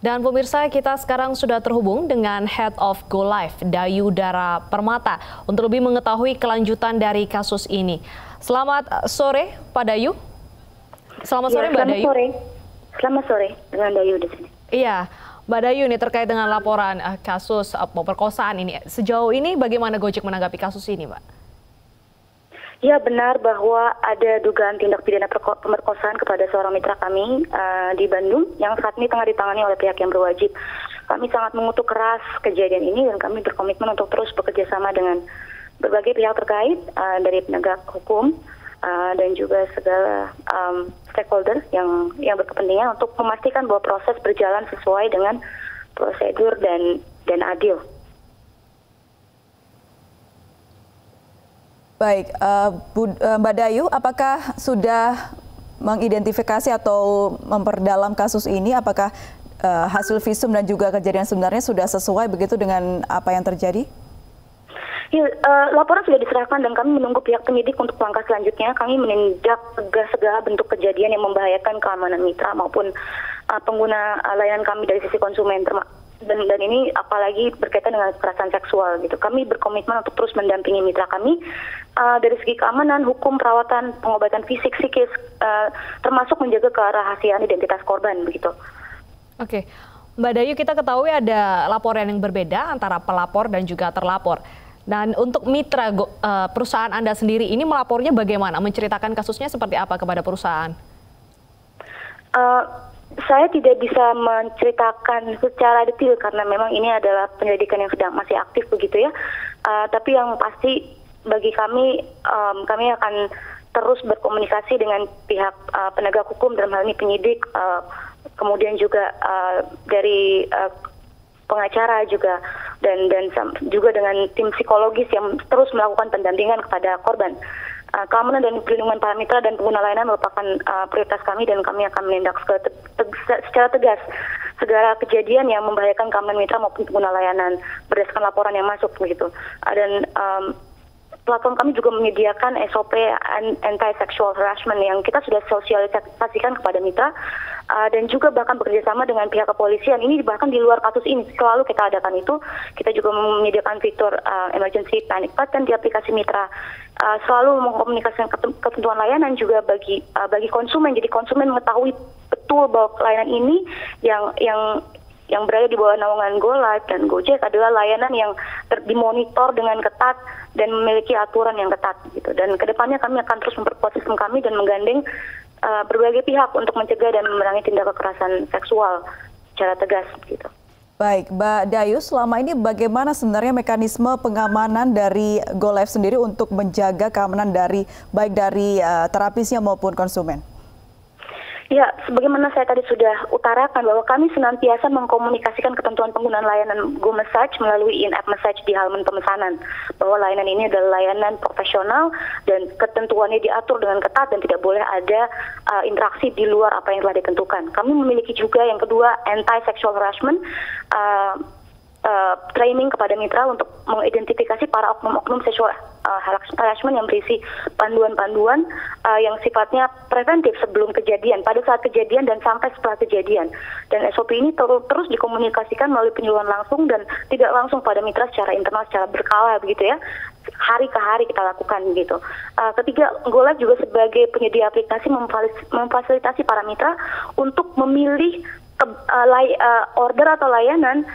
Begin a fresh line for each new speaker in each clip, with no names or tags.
Dan pemirsa, kita sekarang sudah terhubung dengan Head of Go Live, Dayu Dara Permata, untuk lebih mengetahui kelanjutan dari kasus ini. Selamat sore, Pak Dayu. Selamat sore, Mbak Dayu.
Selamat sore, dengan Dayu di sini.
Iya, Mbak Dayu, ini terkait dengan laporan kasus pemerkosaan ini. Sejauh ini bagaimana Gojek menanggapi kasus ini, Mbak?
Ya, benar bahwa ada dugaan tindak pidana pemerkosaan kepada seorang mitra kami di Bandung yang saat ini tengah ditangani oleh pihak yang berwajib. Kami sangat mengutuk keras kejadian ini dan kami berkomitmen untuk terus bekerja sama dengan berbagai pihak terkait dari penegak hukum dan juga segala stakeholder yang berkepentingan untuk memastikan bahwa proses berjalan sesuai dengan prosedur dan adil.
Baik, Mbak Dayu, apakah sudah mengidentifikasi atau memperdalam kasus ini? Apakah hasil visum dan juga kejadian sebenarnya sudah sesuai begitu dengan apa yang terjadi?
Ya, laporan sudah diserahkan dan kami menunggu pihak penyidik untuk langkah selanjutnya. Kami menindak tegas segala bentuk kejadian yang membahayakan keamanan mitra maupun pengguna layanan kami dari sisi konsumen. Dan ini apalagi berkaitan dengan kekerasan seksual gitu. Kami berkomitmen untuk terus mendampingi mitra kami dari segi keamanan, hukum, perawatan, pengobatan fisik, psikis, termasuk menjaga kerahasiaan identitas korban begitu.
Oke, Mbak Dayu, kita ketahui ada laporan yang berbeda antara pelapor dan juga terlapor. Dan untuk mitra perusahaan Anda sendiri ini melapornya bagaimana? Menceritakan kasusnya seperti apa kepada perusahaan?
Saya tidak bisa menceritakan secara detail karena memang ini adalah penyelidikan yang sedang masih aktif begitu ya. Tapi yang pasti bagi kami, kami akan terus berkomunikasi dengan pihak penegak hukum dalam hal ini penyidik, kemudian juga dari pengacara juga dan juga dengan tim psikologis yang terus melakukan pendampingan kepada korban. Keamanan dan perlindungan para mitra dan pengguna layanan merupakan prioritas kami dan kami akan menindak secara tegas segala kejadian yang membahayakan keamanan mitra maupun pengguna layanan berdasarkan laporan yang masuk begitu. Dan platform kami juga menyediakan SOP anti-sexual harassment yang kita sudah sosialisasikan kepada mitra dan juga bahkan bekerjasama dengan pihak kepolisian. Ini bahkan di luar kasus ini selalu kita adakan itu. Kita juga menyediakan fitur emergency panic button di aplikasi mitra. Selalu mengkomunikasikan ketentuan layanan juga bagi konsumen. Jadi konsumen mengetahui betul bahwa layanan ini yang berada di bawah naungan Go Live dan Gojek adalah layanan yang dimonitor dengan ketat dan memiliki aturan yang ketat gitu. Dan kedepannya kami akan terus memperkuat sistem kami dan menggandeng berbagai pihak untuk mencegah dan memerangi tindak kekerasan seksual secara tegas gitu.
Baik, Mbak Dayu, selama ini bagaimana sebenarnya mekanisme pengamanan dari Go Live sendiri untuk menjaga keamanan baik dari terapisnya maupun konsumen?
Ya, sebagaimana saya tadi sudah utarakan bahwa kami senantiasa mengkomunikasikan ketentuan penggunaan layanan Go Massage melalui in-app massage di halaman pemesanan. Bahwa layanan ini adalah layanan profesional dan ketentuannya diatur dengan ketat dan tidak boleh ada interaksi di luar apa yang telah ditentukan. Kami memiliki juga yang kedua anti-sexual harassment, training kepada mitra untuk mengidentifikasi para oknum-oknum sexual harassment yang berisi panduan-panduan yang sifatnya preventif sebelum kejadian, pada saat kejadian dan sampai setelah kejadian. Dan SOP ini terus dikomunikasikan melalui penyuluhan langsung dan tidak langsung pada mitra secara internal, secara berkala begitu ya. Hari ke hari kita lakukan gitu. Ketiga, Go Live juga sebagai penyedia aplikasi memfasilitasi para mitra untuk memilih order atau layanan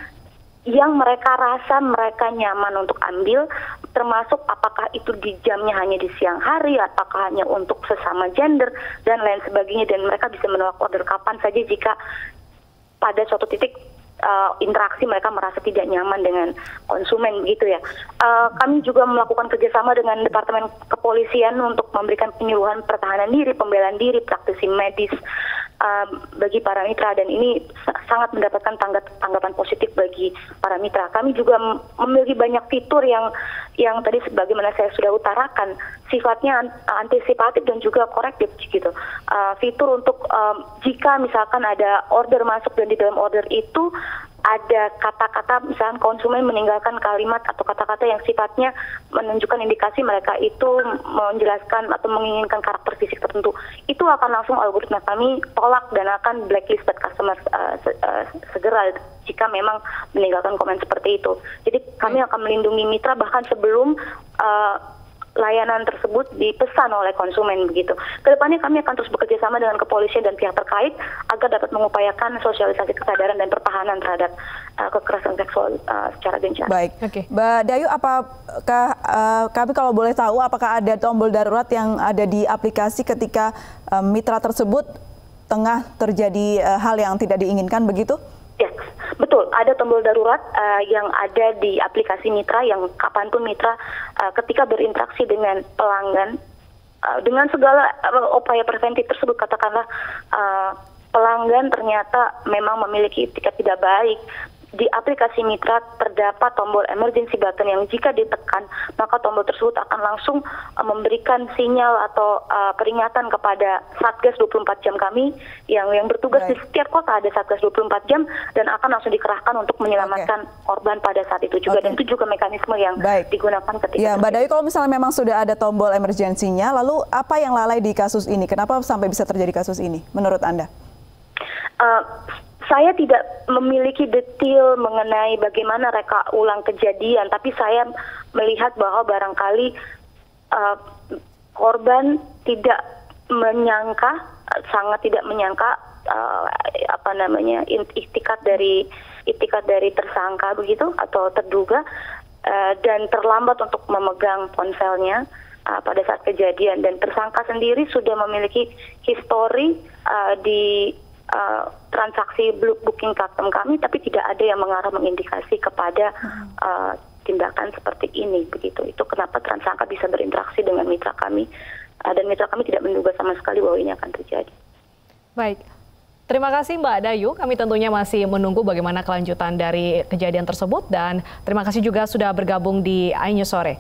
yang mereka rasa mereka nyaman untuk ambil, termasuk apakah itu di jamnya hanya di siang hari, apakah hanya untuk sesama gender, dan lain sebagainya. Dan mereka bisa menolak order kapan saja jika pada suatu titik interaksi mereka merasa tidak nyaman dengan konsumen begitu ya. Kami juga melakukan kerjasama dengan Departemen Kepolisian untuk memberikan penyuluhan pertahanan diri, pembelaan diri, praktisi medis bagi para mitra, dan ini sangat mendapatkan tanggapan positif bagi para mitra. Kami juga memiliki banyak fitur yang tadi sebagaimana saya sudah utarakan sifatnya antisipatif dan juga korektif gitu. Fitur untuk jika misalkan ada order masuk dan di dalam order itu ada kata-kata misalnya konsumen meninggalkan kalimat atau kata-kata yang sifatnya menunjukkan indikasi mereka itu menjelaskan atau menginginkan karakter fisik tertentu, itu akan langsung algoritma kami tolak dan akan blacklist customer segera jika memang meninggalkan komen seperti itu. Jadi kami akan melindungi mitra bahkan sebelum layanan tersebut dipesan oleh konsumen begitu. Kedepannya kami akan terus bekerja sama dengan kepolisian dan pihak terkait agar dapat mengupayakan sosialisasi kesadaran dan pertahanan terhadap kekerasan seksual secara gencar.
Baik, Mbak Dayu, apakah kami kalau boleh tahu apakah ada tombol darurat yang ada di aplikasi ketika mitra tersebut tengah terjadi hal yang tidak diinginkan begitu?
Yes, betul. Ada tombol darurat yang ada di aplikasi mitra yang kapanpun mitra ketika berinteraksi dengan pelanggan dengan segala upaya preventif tersebut, katakanlah pelanggan ternyata memang memiliki etikat tidak baik. Di aplikasi mitra terdapat tombol emergency button yang jika ditekan maka tombol tersebut akan langsung memberikan sinyal atau peringatan kepada Satgas 24 jam kami yang bertugas di setiap kota. Ada Satgas 24 jam dan akan langsung dikerahkan untuk menyelamatkan korban pada saat itu juga. Dan itu juga mekanisme yang digunakan ketika
ya, Mbak Dayu, kalau misalnya memang sudah ada tombol emergensinya, lalu apa yang lalai di kasus ini? Kenapa sampai bisa terjadi kasus ini menurut Anda?
Saya tidak memiliki detail mengenai bagaimana reka ulang kejadian, tapi saya melihat bahwa barangkali korban tidak menyangka, sangat tidak menyangka itikat dari tersangka begitu atau terduga, dan terlambat untuk memegang ponselnya pada saat kejadian. Dan tersangka sendiri sudah memiliki histori di transaksi booking platform kami, tapi tidak ada yang mengarah mengindikasi kepada tindakan seperti ini begitu. Itu kenapa tersangka bisa berinteraksi dengan mitra kami dan mitra kami tidak menduga sama sekali bahwa ini akan terjadi.
Baik, terima kasih Mbak Dayu. Kami tentunya masih menunggu bagaimana kelanjutan dari kejadian tersebut dan terima kasih juga sudah bergabung di iNews Sore.